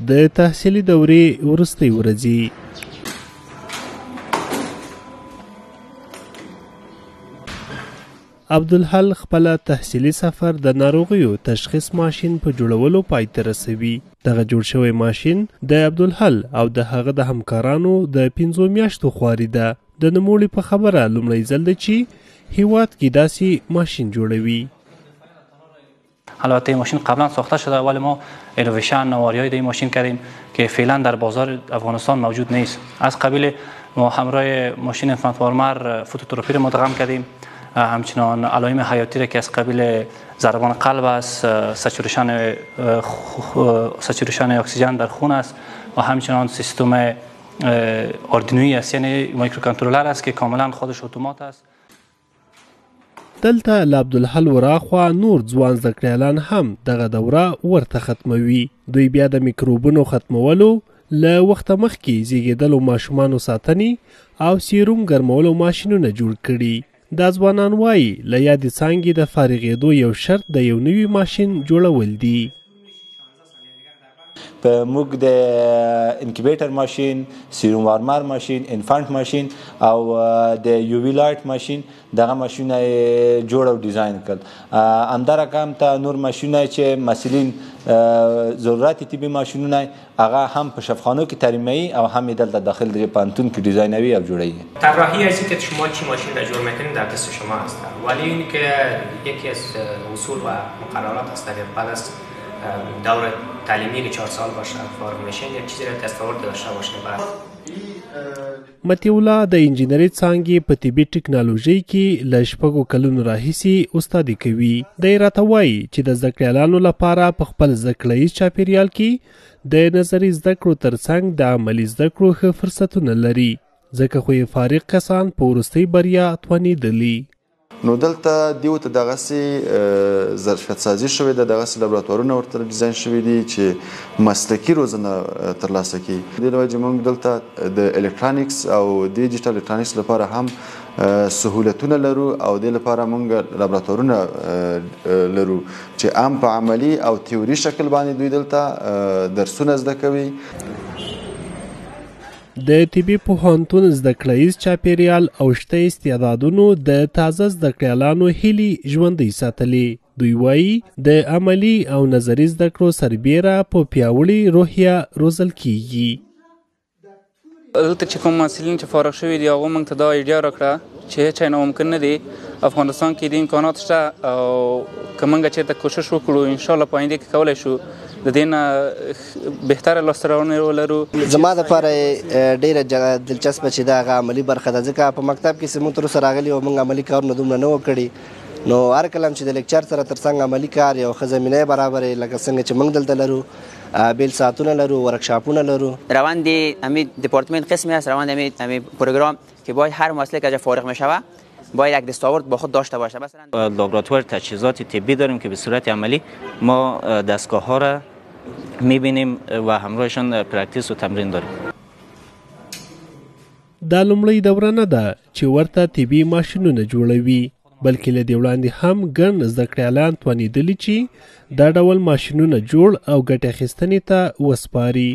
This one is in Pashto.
د تحصیلي دورې وروستۍ ورځې. عبدالحل خپل تحصیلي سفر د ناروغیو تشخیص ماشین په جوړولو پای ته رسوي. دغه جوړ شوی ماشین د عبدالحل او د هغه د همکارانو د 5 میاشتو خواري ده. د نوموړي په خبره لومړی ځل ده چې هیواد کې داسې ماشین جوړوي. البته این ماشین قبلا ساخته شده ولی ما اینوویشن نواریای این ماشین کردیم که فعلا در بازار افغانستان موجود نیست. از قبیل ما همراه ماشین فانتوارمر فوتوتراپی را مدغم کردیم، همچنان علائم حیاتی را که از قبیل ضربان قلب است، سچوریشن اکسیژن در خون است و همچنان سیستم آردینویی است، یعنی مایکروکنترلر است که کاملا خودش اتومات است. دلته له عبدالحل وراخوا نور ځوان زده کړیالان هم دغه دوره ورته ختموي. دوی بیا د میکروبونو ختمولو، له وخته مخکې زیږېدلو ماشومانو ساتنې او سیروم ګرمولو ماشینونه جوړ کړي. دا ځوانان وایي له یادې څانګې د فارغېدو یو شرط د یو نوي ماشین جوړول دي. په موږ د انکیبیټر ماشین، سیروم وارمر ماشین، انفانټ ماشین او د یووی لایټ ماشین دغه ماشینونه جوړ او ډیزاین کړل. همدارقم ته نور ماشینونه چې مثلا ضرورت طبي ماشینونه هغه هم په شفاخانو کې ترمیمي او هم دلته داخل در پانتون که دیزاینوی او جوړی. طراحی از اینکه شما چی ماشین را جور میکنید در دست شما است، ولی اینکه یکی از اصول و مقررات است بعد از دور تعلیمی که 4 سال باشه فارغ میشین یک چیزی را دستاورد داشته باشین. مطیع الله د انجینري څانګې په طبي ټکنالوژۍ کې له 6 کلونو راهیسې استادي کوي. دی راته وایي چې د زده کړیالانو لپاره په خپل زده کړیز چاپیریال کې د نظري زده کړو ترڅنګ د عملي زده کړو ښه فرصتونه لري، ځکه خو یې فارغ کسان په وروستۍ بریا توانېدلي. نو دلته دیو ته دغسې ظرفیت سازي شوې ده، دغسې لابراتوارونه ورته ډیزاین شوي دي چې مسلکي روزنه ترلاسه کړي. دې له وجې موږ دلته د الکترونیکس او ډیجیټل الکترونیکس لپاره هم سهولتونه لرو او دې لپاره موږ لابراتوارونه لرو چې عام په عملي او تیوري شکل باندې دوی دلته درسونه زده کوي. د طبي پوهنتون زده کړیز چاپیریال او شته استعدادونو د تازه زده کړیالانو هیلې ژوندۍ ساتلې. دوی وایي د عملي او نظري زده کړو سربیره په پیاوړې روحیه روزل کیږي. دلته چې کوم محصلین چې فارغ شوي دي هغو موږ ته دا ایډیا راکړه چې هیڅ ناممکن نه دی. افغانستان کې د امکانات شته او که موږ چېرته کوشش وکړو انشاءالله په آینده کې کولی شو د دې نه بهتره لاسته راوړنې ولرو. زما دپاره ډېره دلچسپه چې دا هغه عملي برخه ده، ځکه په مکتب کې چې موږ تر اوسه راغلي او موږ عملي کارونه دومره نه وو کړي. نو هر کله چې د لیکچر سره تر څنګ عملي کار یو ښه زمینه برابرې لکه څنګه چې موږ دلته لرو، بیل ساعتونه لرو، ورکشاپونه لرو. روان دی همین دپارتمنت قسمی است، روان همین پروگرام که باید هر مسئله که فارغ میشوه باید یک دستاورد با خود داشته باشه. مثلا لابراتوار تجهیزات طبی داریم که به صورت عملی ما دستگاه ها را میبینیم و همراهشان پرکتیس و تمرین داریم. دا لومړی دوره نه ده چې ورته طبي ماشینونه جوړوي، بلکې له دې وړاندې هم ګڼ زده کړیالان توانېدلي چې دا ډول ماشینونه جوړ او ګټې اخیستنې ته وسپاري.